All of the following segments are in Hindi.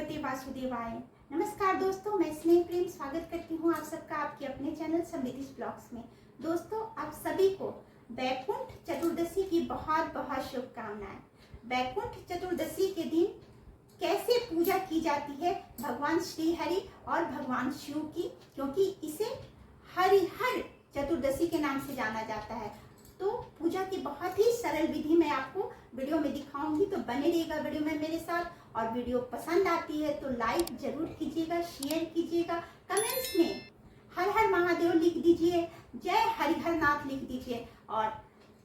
भगवते वासुदेवाय। नमस्कार दोस्तों, मैं स्नेह प्रेम स्वागत करती हूँ आप सबका आपके अपने चैनल समृद्धि ब्लॉग्स में। दोस्तों, आप सभी को वैकुंठ चतुर्दशी की बहुत बहुत शुभकामनाएं। वैकुंठ चतुर्दशी के दिन कैसे पूजा की जाती है भगवान श्री हरि और भगवान शिव की, क्योंकि इसे हरिहर चतुर्दशी के नाम से जाना जाता है। तो पूजा की बहुत ही सरल विधि मैं आपको वीडियो में दिखाऊंगी, तो बने रहिएगा वीडियो में मेरे साथ। और वीडियो पसंद आती है तो लाइक जरूर कीजिएगा, शेयर कीजिएगा, कमेंट्स में हर हर महादेव लिख दीजिए, जय हरिहर नाथ लिख दीजिए और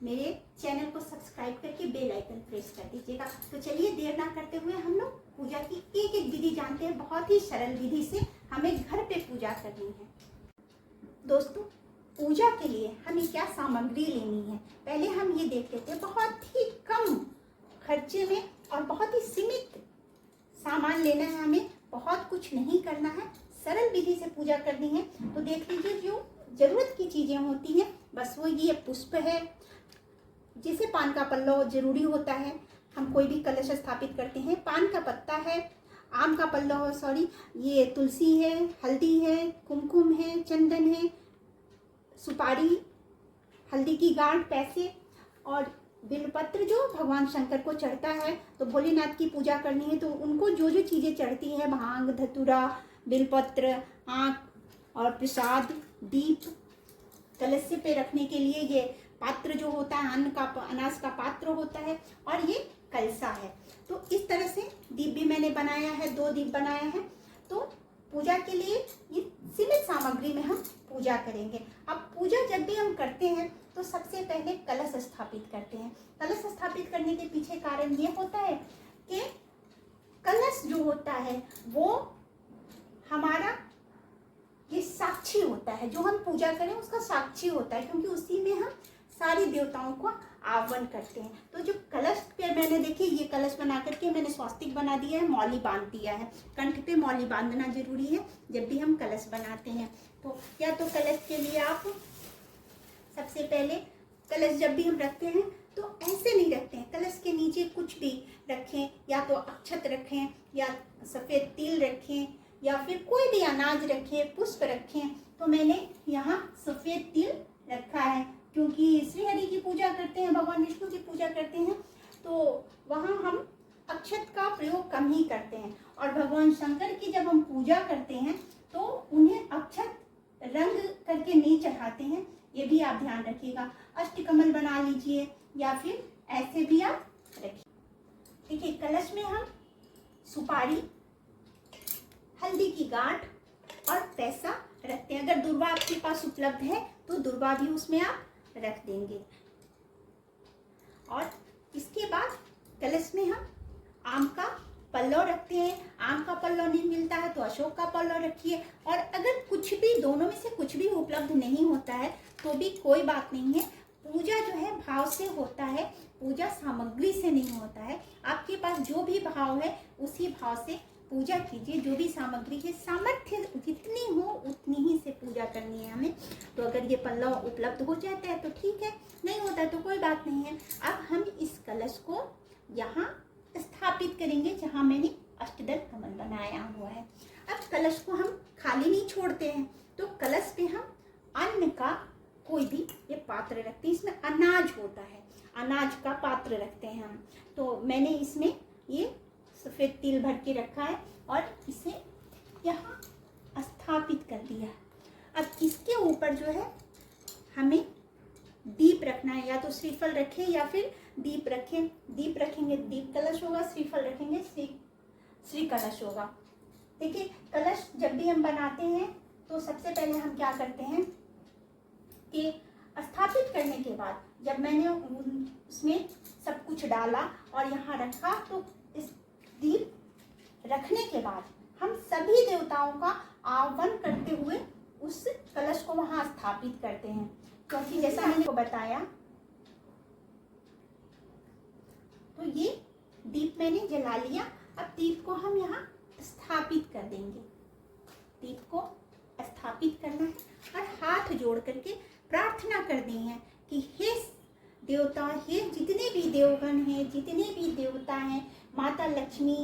मेरे चैनल को सब्सक्राइब करके बेल आइकन प्रेस कर दीजिएगा। तो चलिए देर ना करते हुए हम लोग पूजा की एक एक विधि जानते हैं। बहुत ही सरल विधि से हमें घर पे पूजा करनी है। दोस्तों, पूजा के लिए हमें क्या सामग्री लेनी है पहले हम ये देख लेते हैं। बहुत ही कम खर्चे में और बहुत ही सीमित सामान लेना है, हमें बहुत कुछ नहीं करना है, सरल विधि से पूजा करनी है। तो देख लीजिए, जो जरूरत की चीजें होती हैं बस वो ये पुष्प है, जैसे पान का पल्लव जरूरी होता है, हम कोई भी कलश स्थापित करते हैं। पान का पत्ता है, आम का पल्लव ये तुलसी है, हल्दी है, कुमकुम है, चंदन है, सुपारी, हल्दी की गांठ, पैसे और बिलपत्र जो भगवान शंकर को चढ़ता है। तो भोलेनाथ की पूजा करनी है तो उनको जो जो चीज़ें चढ़ती है, भांग, धतूरा, बिलपत्र, आँख और प्रसाद, दीप, कलश पे रखने के लिए ये पात्र जो होता है, अन्न का अनाज का पात्र होता है, और ये कलसा है। तो इस तरह से दीप भी मैंने बनाया है, 2 दीप बनाए हैं। तो पूजा के लिए ये सीमित सामग्री में हम पूजा करेंगे। अब पूजा जब भी हम करते हैं तो सबसे पहले कलश स्थापित करते हैं। कलश स्थापित करने के पीछे कारण ये होता है कि कलश जो होता है वो हमारा ये साक्षी होता है, जो हम पूजा करें उसका साक्षी होता है, क्योंकि उसी में हम सारी देवताओं को आह्वान करते हैं। तो जो कलश पे मैंने देखिए ये कलश बना करके मैंने स्वास्तिक बना दिया है, मौली बांध दिया है। कंठ पे मौली बांधना जरूरी है जब भी हम कलश बनाते हैं। तो या तो कलश के लिए आप सबसे पहले कलश जब भी हम रखते हैं तो ऐसे नहीं रखते हैं, कलश के नीचे कुछ भी रखें, या तो अक्षत रखें, या सफ़ेद तिल रखें, या फिर कोई भी अनाज रखें, पुष्प रखें। तो मैंने यहाँ सफ़ेद तिल रखा है, क्योंकि श्री हरि की पूजा करते हैं, भगवान विष्णु की पूजा करते हैं, तो वहाँ हम अक्षत का प्रयोग कम ही करते हैं। और भगवान शंकर की जब हम पूजा करते हैं तो उन्हें अक्षत रंग करके नहीं चढ़ाते हैं, ये भी आप ध्यान रखिएगा। अष्टकमल बना लीजिए या फिर ऐसे भी आप रखिए। ठीक है, कलश में हम सुपारी, हल्दी की गांठ और पैसा रखते हैं। अगर दुर्वा आपके पास उपलब्ध है तो दुर्वा भी उसमें आप रख देंगे। और इसके बाद कलश में हम आम का पल्लव रखते हैं। आम का पल्लव नहीं मिलता है तो अशोक का पल्लव रखिए। और अगर कुछ भी, दोनों में से कुछ भी उपलब्ध नहीं होता है तो भी कोई बात नहीं है। पूजा जो है भाव से होता है, पूजा सामग्री से नहीं होता है। आपके पास जो भी भाव है उसी भाव से पूजा कीजिए। जो भी सामग्री है, सामर्थ्य जितनी हो उतनी ही से पूजा करनी है हमें। तो अगर ये पल्लव उपलब्ध हो जाता है तो ठीक है, नहीं होता है तो कोई बात नहीं है। अब हम इस कलश को यहाँ स्थापित करेंगे जहाँ मैंने अष्टदल कमल बनाया हुआ है। अब कलश को हम खाली नहीं छोड़ते हैं, तो कलश पे हम अन्न का कोई भी ये पात्र रखते हैं। इसमें अनाज होता है, अनाज का पात्र रखते हैं हम। तो मैंने इसमें ये सफ़ेद तिल भर के रखा है और इसे यहाँ स्थापित कर दिया। अब इसके ऊपर जो है हमें दीप रखना है, या तो श्रीफल रखें या फिर दीप रखें। दीप रखेंगे दीप कलश होगा, श्रीफल रखेंगे श्री कलश होगा। देखिए, कलश जब भी हम बनाते हैं तो सबसे पहले हम क्या करते हैं कि स्थापित करने के बाद जब मैंने उसमें सब कुछ डाला और यहाँ रखा, तो इस दीप रखने के बाद हम सभी देवताओं का आह्वान करते हुए उस कलश को वहां स्थापित करते हैं। क्योंकि जैसा मैंने को बताया, तो ये दीप मैंने जला लिया। अब दीप को हम यहाँ स्थापित कर देंगे। दीप को स्थापित करना है और हाथ जोड़ करके प्रार्थना करनी है कि हे देवता, हे जितने भी देवगण हैं, जितने भी देवता हैं, माता लक्ष्मी,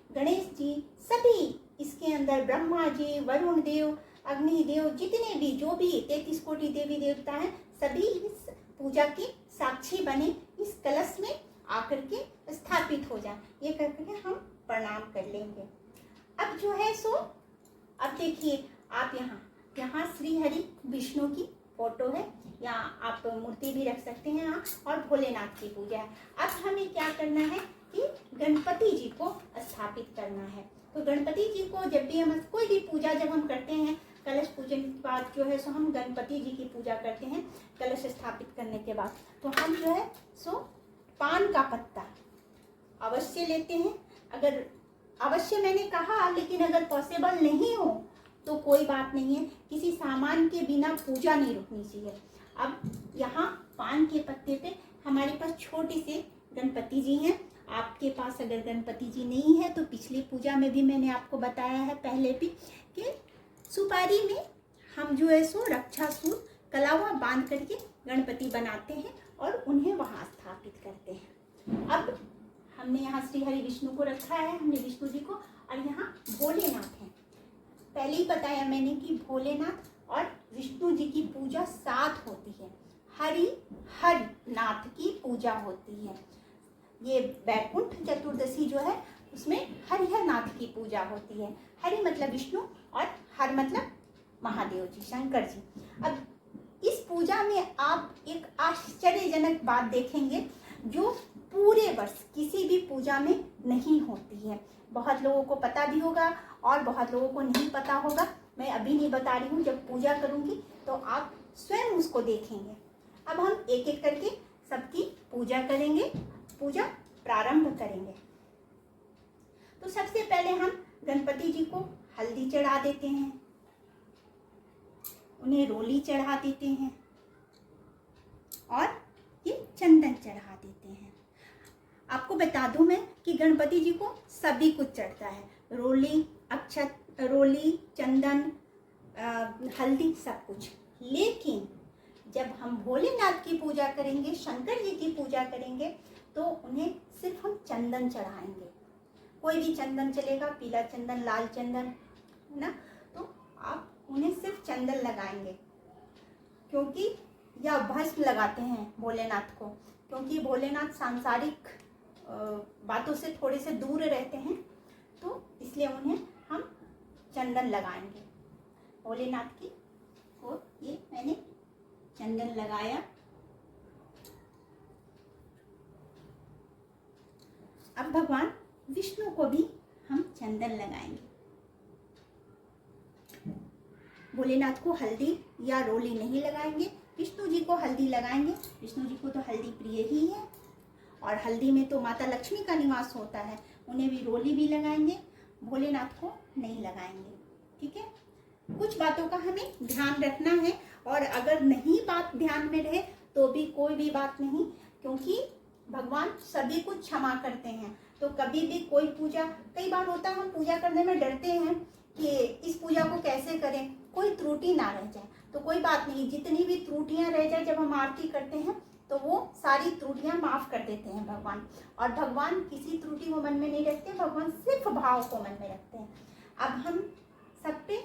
गणेश जी, सभी इसके अंदर ब्रह्मा जी, वरुण देव, अग्निदेव, जितने भी जो भी 33 कोटि देवी देवता हैं, सभी इस पूजा के साक्षी बने, इस कलश में आकर के स्थापित हो जाए। ये करके हम प्रणाम कर लेंगे। अब जो है सो अब देखिए आप यहाँ श्री हरि विष्णु की फोटो है, या आप मूर्ति भी रख सकते हैं यहाँ, और भोलेनाथ की पूजा है। अब हमें क्या करना है कि गणपति जी को स्थापित करना है। तो गणपति जी को जब भी हम कोई भी पूजा जब हम करते हैं, कलश पूजन के बाद जो है सो हम गणपति जी की पूजा करते हैं कलश स्थापित करने के बाद। तो हम जो है सो पान का पत्ता अवश्य लेते हैं। अगर अवश्य मैंने कहा, लेकिन अगर पॉसिबल नहीं हो तो कोई बात नहीं है, किसी सामान के बिना पूजा नहीं रुकनी चाहिए। अब यहाँ पान के पत्ते पे हमारे पास छोटे से गणपति जी हैं। आपके पास अगर गणपति जी नहीं है तो पिछली पूजा में भी मैंने आपको बताया है पहले भी कि सुपारी में हम जो है सो रक्षासूत्र कलावा बांध करके गणपति बनाते हैं और उन्हें वहाँ स्थापित करते हैं। अब हमने यहाँ श्री हरि विष्णु को रखा है, हमने विष्णु जी को, और यहाँ भोलेनाथ हैं। पहले ही बताया मैंने कि भोलेनाथ और विष्णु जी की पूजा साथ होती है। हरि नाथ की पूजा होती है। ये वैकुंठ चतुर्दशी जो है उसमें हरिहर नाथ की पूजा होती है। हरि मतलब विष्णु और हर मतलब महादेव जी, शंकर जी। अब इस पूजा में आप एक आश्चर्यजनक बात देखेंगे जो पूरे वर्ष किसी भी पूजा में नहीं होती है। बहुत लोगों को पता भी होगा और बहुत लोगों को नहीं पता होगा। मैं अभी नहीं बता रही हूँ, जब पूजा करूँगी तो आप स्वयं उसको देखेंगे। अब हम एक एक करके सबकी पूजा करेंगे, पूजा प्रारंभ करेंगे। तो सबसे पहले हम गणपति जी को हल्दी चढ़ा देते हैं, उन्हें रोली चढ़ा देते हैं और ये चंदन चढ़ा देते हैं। आपको बता दूं मैं कि गणपति जी को सभी कुछ चढ़ता है, रोली, अक्षत, रोली, चंदन, हल्दी, सब कुछ। लेकिन जब हम भोलेनाथ की पूजा करेंगे, शंकर जी की पूजा करेंगे, तो उन्हें सिर्फ हम चंदन चढ़ाएंगे। कोई भी चंदन चलेगा, पीला चंदन, लाल चंदन, है ना। तो आप उन्हें सिर्फ चंदन लगाएंगे, क्योंकि या भस्म लगाते हैं भोलेनाथ को, क्योंकि भोलेनाथ सांसारिक बातों से थोड़े से दूर रहते हैं, तो इसलिए उन्हें हम चंदन लगाएंगे भोलेनाथ की। और ये मैंने चंदन लगाया। अब भगवान विष्णु को भी हम चंदन लगाएंगे। भोलेनाथ को हल्दी या रोली नहीं लगाएंगे, विष्णु जी को हल्दी लगाएंगे। विष्णु जी को तो हल्दी प्रिय ही है, और हल्दी में तो माता लक्ष्मी का निवास होता है, उन्हें भी रोली भी लगाएंगे, भोलेनाथ को नहीं लगाएंगे। ठीक है, कुछ बातों का हमें ध्यान रखना है, और अगर नहीं बात ध्यान में रहे तो भी कोई भी बात नहीं, क्योंकि भगवान सभी को क्षमा करते हैं। तो कभी भी कोई पूजा, कई बार होता है हम पूजा करने में डरते हैं कि इस पूजा को कैसे करें, कोई त्रुटि ना रह जाए। तो कोई बात नहीं, जितनी भी त्रुटियां रह जाए जब हम आरती करते हैं तो वो सारी त्रुटियां माफ कर देते हैं भगवान। और भगवान किसी त्रुटि को मन में नहीं रखते, भगवान सिर्फ भाव को मन में रखते हैं। अब हम सब पे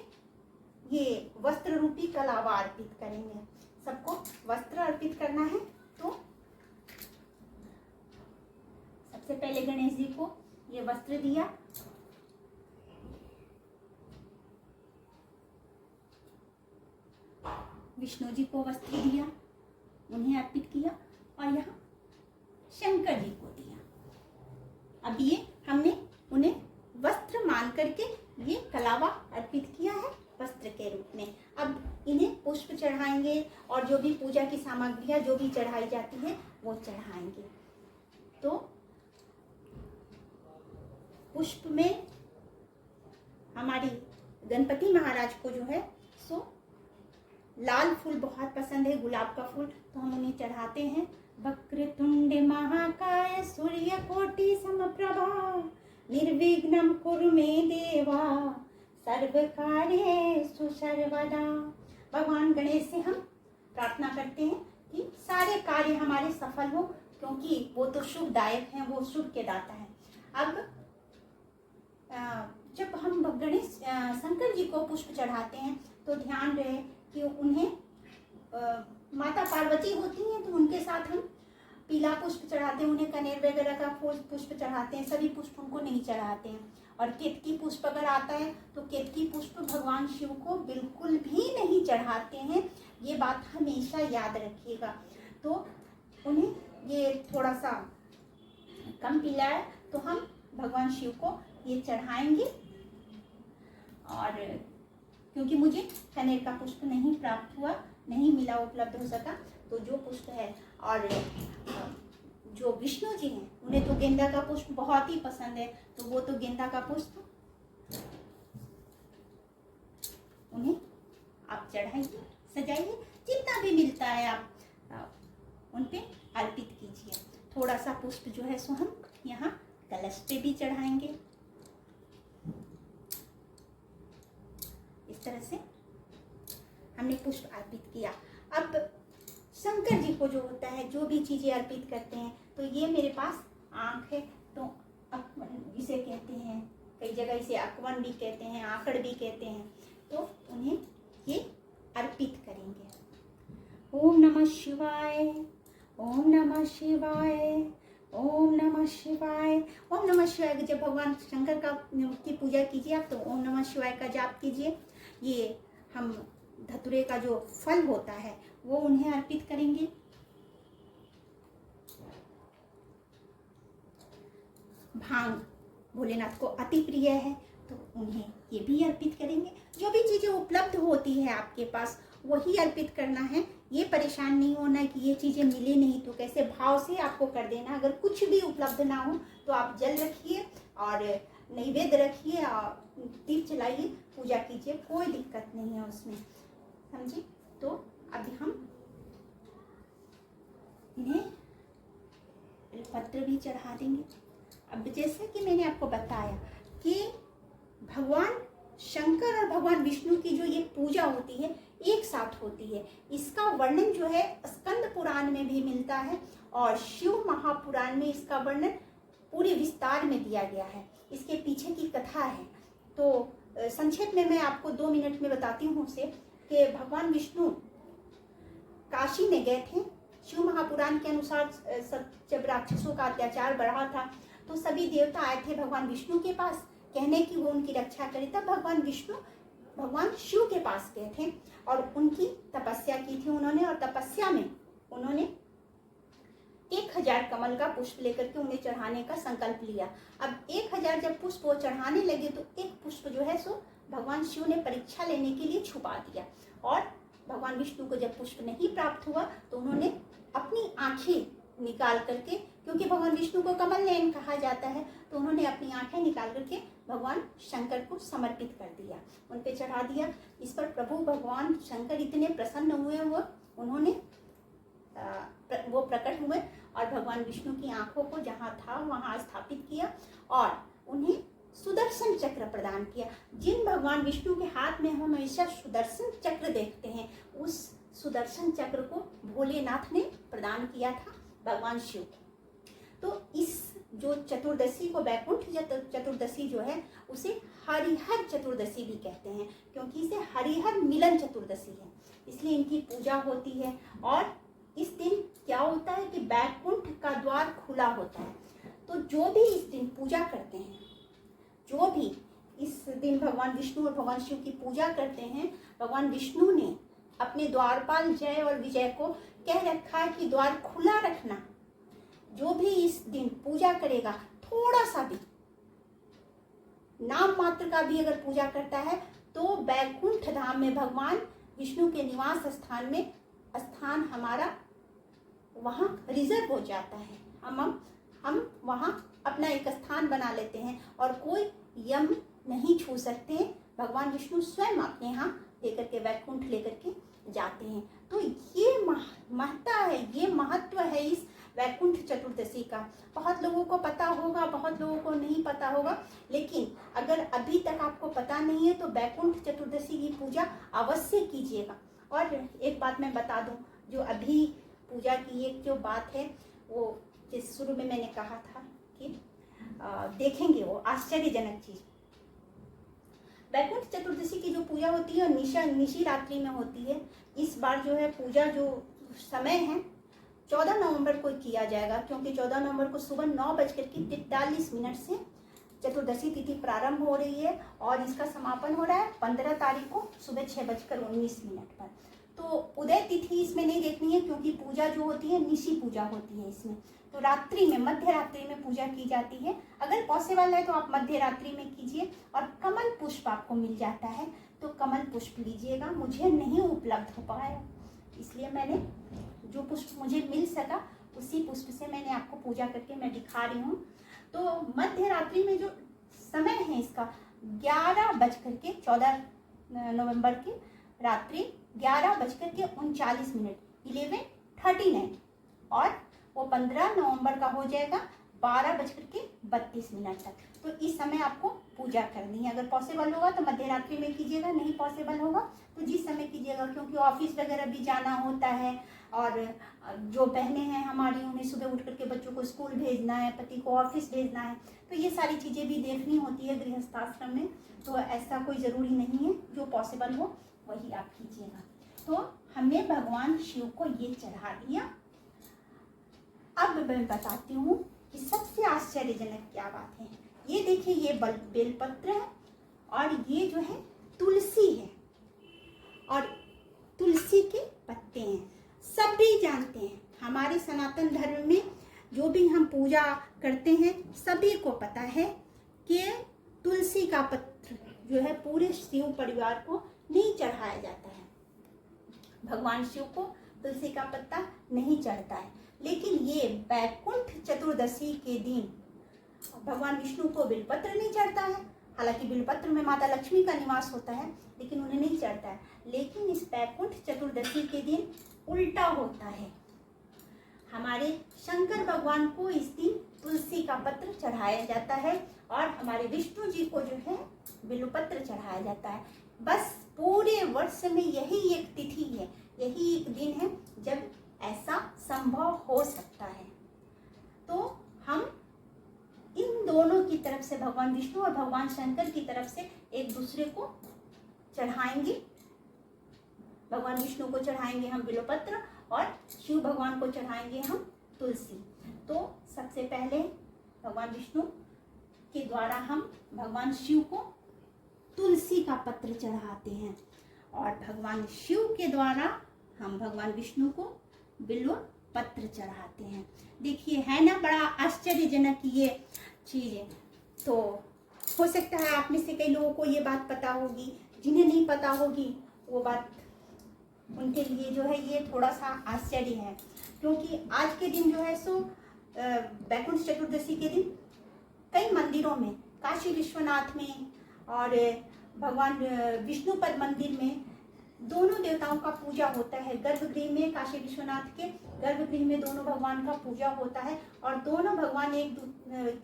ये वस्त्र रूपी कलावा अर्पित करेंगे। सबको वस्त्र अर्पित करना है। तो सबसे पहले गणेश जी को ये वस्त्र दिया, विष्णु जी को वस्त्र दिया, उन्हें अर्पित किया, और यहाँ शंकर जी को दिया। अब ये हमने उन्हें वस्त्र मान करके ये कलावा अर्पित किया है वस्त्र के रूप में। अब इन्हें पुष्प चढ़ाएंगे, और जो भी पूजा की सामग्रियाँ जो भी चढ़ाई जाती है वो चढ़ाएंगे। तो पुष्प में हमारी गणपति महाराज को जो है सो लाल फूल बहुत पसंद है, गुलाब का फूल, तो हम उन्हें चढ़ाते हैं। वक्रतुंड महाकाय सूर्यकोटि समप्रभा निर्विघ्नं कुरु मे देवा सर्वकार्येषु सर्वदा। भगवान गणेश से हम प्रार्थना करते हैं कि सारे कार्य हमारे सफल हो, क्योंकि वो तो शुभदायक हैं, वो शुभ के दाता हैं। अब जब हम गणेश शंकर जी को पुष्प चढ़ाते हैं तो ध्यान रहे कि उन्हें माता पार्वती होती हैं तो उनके साथ हम पीला पुष्प चढ़ाते हैं, उन्हें कनेर वगैरह का पुष्प चढ़ाते हैं, सभी पुष्प उनको नहीं चढ़ाते हैं। और केतकी पुष्प अगर आता है तो केतकी पुष्प भगवान शिव को बिल्कुल भी नहीं चढ़ाते हैं, ये बात हमेशा याद रखिएगा। तो उन्हें ये थोड़ा सा कम पीला है तो हम भगवान शिव को ये चढ़ाएंगे। और क्योंकि मुझे कनेर का पुष्प नहीं प्राप्त हुआ, नहीं मिला, उपलब्ध हो सका, तो जो पुष्प है, और जो विष्णु जी हैं उन्हें तो गेंदा का पुष्प बहुत ही पसंद है, तो वो तो गेंदा का पुष्प उन्हें आप चढ़ाइए, सजाइए, जितना भी मिलता है आप उन पे अर्पित कीजिए। थोड़ा सा पुष्प जो है सो हम यहाँ कलश पे भी चढ़ाएंगे। इस तरह से हमने पुष्प अर्पित किया। अब शंकर जी को जो होता है, जो भी चीजें अर्पित करते हैं, तो ये मेरे पास आँख है, तो इसे कहते हैं, कई जगह इसे अकवन भी कहते हैं, आकड़ भी कहते हैं, तो उन्हें ये अर्पित करेंगे। ओम नमः शिवाय, ओम नमः शिवाय, ओम नमः शिवाय। ओम नमः शिवाय जब भगवान शंकर की पूजा कीजिए आप, तो ओम नमः शिवाय का जाप कीजिए। ये हम धतूरे का जो फल होता है वो उन्हें अर्पित करेंगे। भांग भोलेनाथ को अति प्रिय है, तो उन्हें ये भी अर्पित करेंगे। जो भी चीजें उपलब्ध होती है आपके पास वही अर्पित करना है। ये परेशान नहीं होना कि ये चीजें मिले नहीं तो कैसे, भाव से आपको कर देना। अगर कुछ भी उपलब्ध ना हो तो आप जल रखिए और नैवेद्य रखिए और दीप जलाइए, पूजा कीजिए, कोई दिक्कत नहीं है उसमें, समझे। तो अभी हम इन्हें पत्र भी चढ़ा देंगे। अब जैसे कि मैंने आपको बताया कि भगवान शंकर और भगवान विष्णु की जो ये पूजा होती है एक साथ होती है, इसका वर्णन जो है स्कंद पुराण में भी मिलता है और शिव महापुराण में इसका वर्णन पूरे विस्तार में दिया गया है। इसके पीछे की कथा है, तो संक्षेप में मैं आपको 2 मिनट में बताती हूँ उसे, कि भगवान विष्णु काशी में गए थे। शिव महापुराण के अनुसार जब राक्षसों का अत्याचार बढ़ा था तो सभी देवता आए थे भगवान विष्णु के पास कहने की वो उनकी रक्षा करे। तब भगवान विष्णु भगवान शिव के पास गए थे और उनकी तपस्या की थी उन्होंने, और तपस्या में उन्होंने 1000 कमल का पुष्प लेकर के उन्हें चढ़ाने का संकल्प लिया। अब 1000 जब पुष्प वो चढ़ाने लगे तो एक पुष्प जो है सो भगवान शिव ने परीक्षा लेने के लिए छुपा दिया, और भगवान विष्णु को जब पुष्प नहीं प्राप्त हुआ तो उन्होंने अपनी आंखें निकाल करके, क्योंकि भगवान विष्णु को कमल नयन कहा जाता है, तो उन्होंने अपनी आंखें निकाल करके भगवान शंकर को समर्पित कर दिया, उन पे चढ़ा दिया। इस पर प्रभु भगवान शंकर इतने प्रसन्न हुए, उन्होंने वो प्रकट हुए और भगवान विष्णु की आंखों को जहाँ था वहाँ स्थापित किया और उन्हें सुदर्शन चक्र प्रदान किया। जिन भगवान विष्णु के हाथ में हम हमेशा सुदर्शन चक्र देखते हैं, उस सुदर्शन चक्र को भोलेनाथ ने प्रदान किया था भगवान शिव को। तो इस जो चतुर्दशी को, वैकुंठ चतुर्दशी जो है, उसे हरिहर चतुर्दशी भी कहते हैं, क्योंकि इसे हरिहर मिलन चतुर्दशी है, इसलिए इनकी पूजा होती है। और इस दिन क्या होता है कि वैकुंठ का द्वार खुला होता है, तो जो भी इस दिन पूजा करते हैं, जो भी इस दिन भगवान विष्णु और भगवान शिव की पूजा करते हैं, भगवान विष्णु ने अपने द्वारपाल जय और विजय को कह रखा है कि द्वार खुला रखना। जो भी इस दिन पूजा करेगा, थोड़ा सा भी, नाम मात्र का भी अगर पूजा करता है, तो वैकुंठ धाम में भगवान विष्णु के निवास स्थान में स्थान हमारा वहाँ रिजर्व हो जाता है। हम वहाँ अपना एक स्थान बना लेते हैं और कोई यम नहीं छू सकते हैं। भगवान विष्णु स्वयं अपने यहाँ लेकर के, वैकुंठ लेकर के जाते हैं। तो ये महत्ता है, ये महत्व है इस वैकुंठ चतुर्दशी का। बहुत लोगों को पता होगा, बहुत लोगों को नहीं पता होगा, लेकिन अगर अभी तक आपको पता नहीं है तो वैकुंठ चतुर्दशी की पूजा अवश्य कीजिएगा। और एक बात मैं बता दूं, जो अभी पूजा की एक जो बात है, वो जिस शुरू में मैंने कहा था कि देखेंगे वो आश्चर्यजनक चीज़, वैकुंठ चतुर्दशी की जो पूजा होती है निशी रात्रि में होती है। इस बार जो है पूजा जो समय है 14 नवंबर को किया जाएगा, क्योंकि 14 नवंबर को सुबह 9:43 से चतुर्दशी तिथि प्रारंभ हो रही है और इसका समापन हो रहा है 15 तारीख को सुबह 6:19 पर। तो उदय तिथि इसमें नहीं देखनी है, क्योंकि पूजा जो होती है निशी पूजा होती है इसमें, तो रात्रि में मध्य रात्रि में पूजा की जाती है। अगर पॉसिबल है तो आप मध्य रात्रि में कीजिए। और कमल पुष्प आपको मिल जाता है तो कमल पुष्प लीजिएगा। मुझे नहीं उपलब्ध हो पाया, इसलिए मैंने जो पुष्प मुझे मिल सका उसी पुष्प से मैंने आपको पूजा करके मैं दिखा रही हूँ। तो मध्य रात्रि में जो समय है इसका 14 नवंबर की रात्रि 11:39 11:39 और वो 15 नवंबर का हो जाएगा 12:32 तक। तो इस समय आपको पूजा करनी है। अगर पॉसिबल होगा तो मध्य रात्रि में कीजिएगा, नहीं पॉसिबल होगा तो जिस समय कीजिएगा, क्योंकि ऑफिस वगैरह भी जाना होता है और जो बहनें हैं हमारी उन्हें सुबह उठ करके बच्चों को स्कूल भेजना है, पति को ऑफिस भेजना है, तो ये सारी चीज़ें भी देखनी होती है गृहस्थाश्रम में। तो ऐसा कोई ज़रूरी नहीं है, जो पॉसिबल हो वही आप कीजिएगा। तो हमने भगवान शिव को ये चढ़ा दिया। अब मैं बताती हूँ कि सबसे आश्चर्यजनक क्या बात है। ये देखिए, ये बेलपत्र है और ये जो है तुलसी है और तुलसी के पत्ते हैं। सभी जानते हैं हमारे सनातन धर्म में जो भी हम पूजा करते हैं सभी को पता है कि तुलसी का पत्र जो है पूरे शिव परिवार को नहीं चढ़ाया जाता है। भगवान शिव को तुलसी का पत्ता नहीं चढ़ता है, लेकिन ये वैकुंठ चतुर्दशी के दिन भगवान विष्णु को बिलपत्र नहीं चढ़ता है। हालांकि बिलपत्र में माता लक्ष्मी का निवास होता है, लेकिन उन्हें नहीं चढ़ता है। लेकिन इस वैकुंठ चतुर्दशी के दिन उल्टा होता है। हमारे शंकर भगवान को इस दिन तुलसी का पत्र चढ़ाया जाता है और हमारे विष्णु जी को जो है बिल्वपत्र चढ़ाया जाता है। बस पूरे वर्ष में यही एक तिथि है, यही एक दिन है जब ऐसा संभव हो सकता है। तो हम इन दोनों की तरफ से, भगवान विष्णु और भगवान शंकर की तरफ से एक दूसरे को चढ़ाएंगे। भगवान विष्णु को चढ़ाएंगे हम बिल्वपत्र और शिव भगवान को चढ़ाएंगे हम तुलसी। तो सबसे पहले भगवान विष्णु के द्वारा हम भगवान शिव को तुलसी का पत्र चढ़ाते हैं और भगवान शिव के द्वारा हम भगवान विष्णु को बिल्व पत्र चढ़ाते हैं। देखिए, है ना बड़ा आश्चर्यजनक ये चीज़ है। तो हो सकता है आप में से कई लोगों को ये बात पता होगी, जिन्हें नहीं पता होगी वो बात उनके लिए जो है ये थोड़ा सा आश्चर्य है, क्योंकि आज के दिन जो है सो वैकुंठ चतुर्दशी के दिन कई मंदिरों में, काशी विश्वनाथ में और भगवान विष्णुपद मंदिर में दोनों देवताओं का पूजा होता है। गर्भगृह में, काशी विश्वनाथ के गर्भगृह में दोनों भगवान का पूजा होता है और दोनों भगवान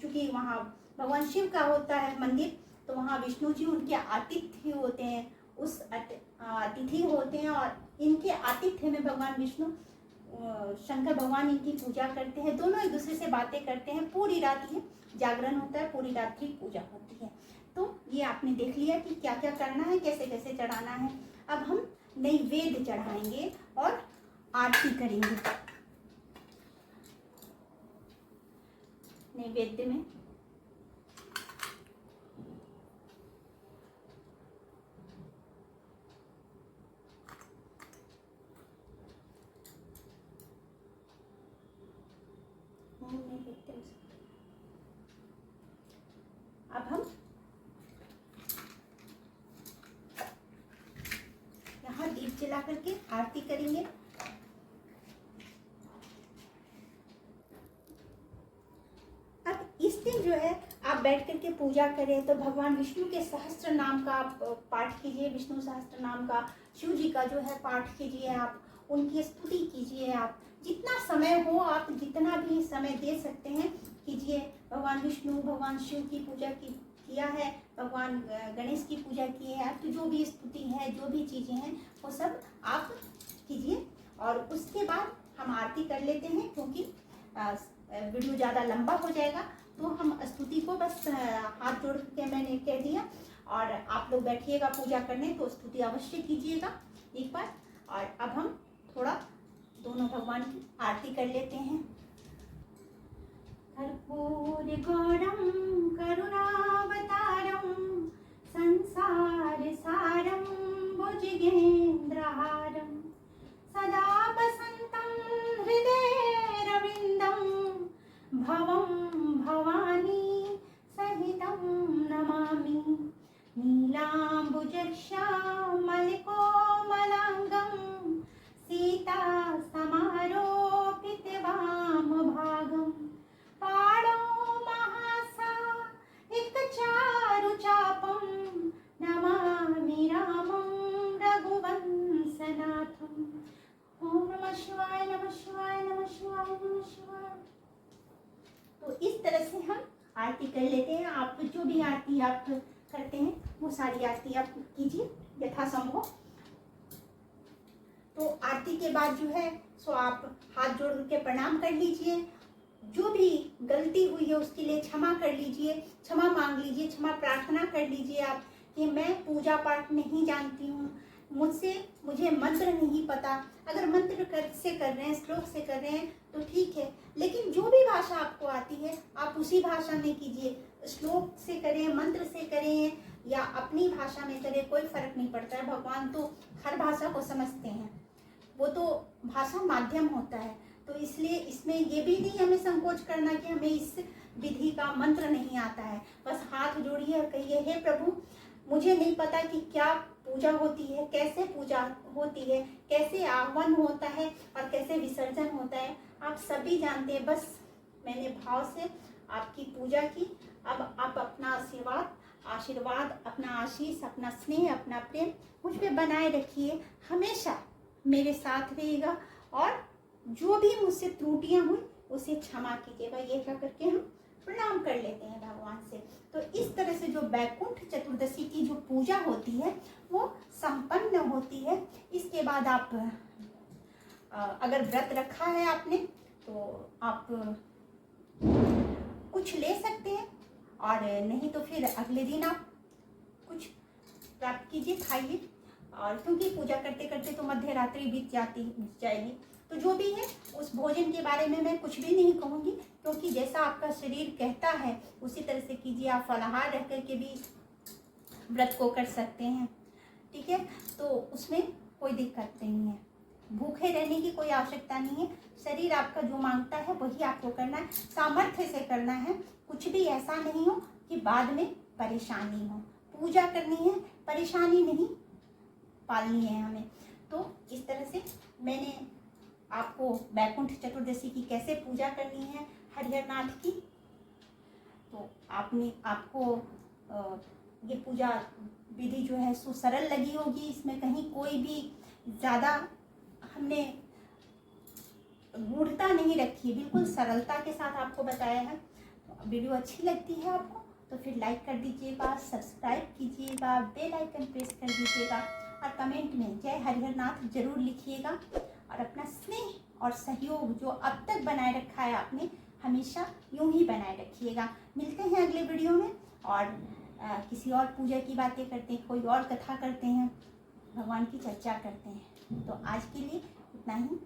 चूंकि वहाँ भगवान शिव का होता है मंदिर, तो वहाँ विष्णु जी उनके आतिथ्य होते हैं, उस अतिथि होते हैं और इनके आतिथ्य में भगवान विष्णु शंकर भगवान इनकी पूजा करते हैं। दोनों एक दूसरे से बातें करते हैं। पूरी रात ये जागरण होता है, पूरी रात की पूजा होती है। तो ये आपने देख लिया कि क्या क्या करना है, कैसे कैसे चढ़ाना है। अब हम नैवेद्य चढ़ाएंगे और आरती करेंगे। नैवेद्य में अब हम यहाँ दीप जला करके आरती करेंगे। अब इस दिन जो है आप बैठ करके पूजा करें तो भगवान विष्णु के सहस्त्र नाम का पाठ कीजिए, विष्णु सहस्त्र नाम का, शिव जी का जो है पाठ कीजिए, आप उनकी स्तुति कीजिए। आप जितना समय हो, आप जितना भी समय दे सकते हैं कीजिए। भगवान विष्णु, भगवान शिव की पूजा किया है, भगवान गणेश की पूजा की है, तो जो भी स्तुति है, जो भी चीज़ें हैं वो सब आप कीजिए। और उसके बाद हम आरती कर लेते हैं, क्योंकि वीडियो ज़्यादा लंबा हो जाएगा। तो हम स्तुति को बस हाथ जोड़ के मैंने कह दिया और आप लोग बैठिएगा पूजा करने तो स्तुति अवश्य कीजिएगा एक बार। और अब हम थोड़ा दोनों भगवान की आरती कर लेते हैं। कर्पूर गौरम करुणावतारम संसार सारम भुजगेन्द्रहारम सदा वसन्तं हृदये रविन्दं भवं भवानी सहितं नमामि। नीलाम्बुजश्यामलकोमलाङ्गं सीता समारोपितवामभागं पाणौ महासा चारुचापं नमामि रामं रघुवंशनाथम्। ओम नमः शिवाय नमः शिवाय नमः शिवाय नमः शिवाय। तो इस तरह से हम आरती कर लेते हैं। आप जो भी आरती आप करते हैं वो सारी आरती आप कीजिए यथासंभव। तो आरती के बाद जो है सो आप हाथ जोड़ के प्रणाम कर लीजिए। जो भी गलती हुई है उसके लिए क्षमा कर लीजिए, क्षमा मांग लीजिए, क्षमा प्रार्थना कर लीजिए आप कि मैं पूजा पाठ नहीं जानती हूँ, मुझे मंत्र नहीं पता। अगर मंत्र से कर रहे हैं, श्लोक से कर रहे हैं तो ठीक है, लेकिन जो भी भाषा आपको आती है आप उसी भाषा में कीजिए। श्लोक से करें, मंत्र से करें या अपनी भाषा में करें, कोई फर्क नहीं पड़ता है। भगवान तो हर भाषा को समझते हैं, वो तो भाषा माध्यम होता है। तो इसलिए इसमें ये भी नहीं हमें संकोच करना कि हमें इस विधि का मंत्र नहीं आता है। बस हाथ जोड़िए और कहिए, हे प्रभु मुझे नहीं पता कि क्या पूजा होती है, कैसे पूजा होती है, कैसे आह्वान होता है और कैसे विसर्जन होता है, आप सभी जानते हैं। बस मैंने भाव से आपकी पूजा की। अब आप अपना आशीर्वाद, अपना आशीष, अपना स्नेह, अपना प्रेम मुझ पे बनाए रखिए, हमेशा मेरे साथ रहेगा। और जो भी मुझसे त्रुटियां हुई उसे क्षमा कीजिएगा। ये क्या करके हम प्रणाम कर लेते हैं भगवान से। तो इस तरह से जो बैकुंठ चतुर्दशी की जो पूजा होती है वो संपन्न होती है। इसके बाद आप अगर व्रत रखा है आपने तो आप कुछ ले सकते हैं, और नहीं तो फिर अगले दिन आप कुछ प्राप्त कीजिए, खाइए। और क्योंकि पूजा करते करते तो मध्य रात्रि बीत जाएगी, तो जो भी है उस भोजन के बारे में मैं कुछ भी नहीं कहूँगी, क्योंकि जैसा आपका शरीर कहता है उसी तरह से कीजिए। आप फलाहार रह करके भी व्रत को कर सकते हैं, ठीक है, तो उसमें कोई दिक्कत नहीं है। भूखे रहने की कोई आवश्यकता नहीं है। शरीर आपका जो मांगता है वही आपको करना है, सामर्थ्य से करना है। कुछ भी ऐसा नहीं हो कि बाद में परेशानी हो। पूजा करनी है, परेशानी नहीं पालनी है हमें। तो इस तरह से मैंने आपको बैकुंठ चतुर्दशी की कैसे पूजा करनी है हरिहरनाथ की, तो आपको ये पूजा विधि जो है सो सरल लगी होगी। इसमें कहीं कोई भी ज़्यादा हमने गूढ़ता नहीं रखी, बिल्कुल सरलता के साथ आपको बताया है। तो वीडियो अच्छी लगती है आपको तो फिर लाइक कर दीजिएगा, सब्सक्राइब कीजिएगा, बेल आइकन प्रेस कर दीजिएगा और कमेंट में जय हरिहरनाथ जरूर लिखिएगा। और अपना स्नेह और सहयोग जो अब तक बनाए रखा है आपने, हमेशा यूं ही बनाए रखिएगा। मिलते हैं अगले वीडियो में और किसी और पूजा की बातें करते हैं, कोई और कथा करते हैं, भगवान की चर्चा करते हैं। तो आज के लिए इतना ही।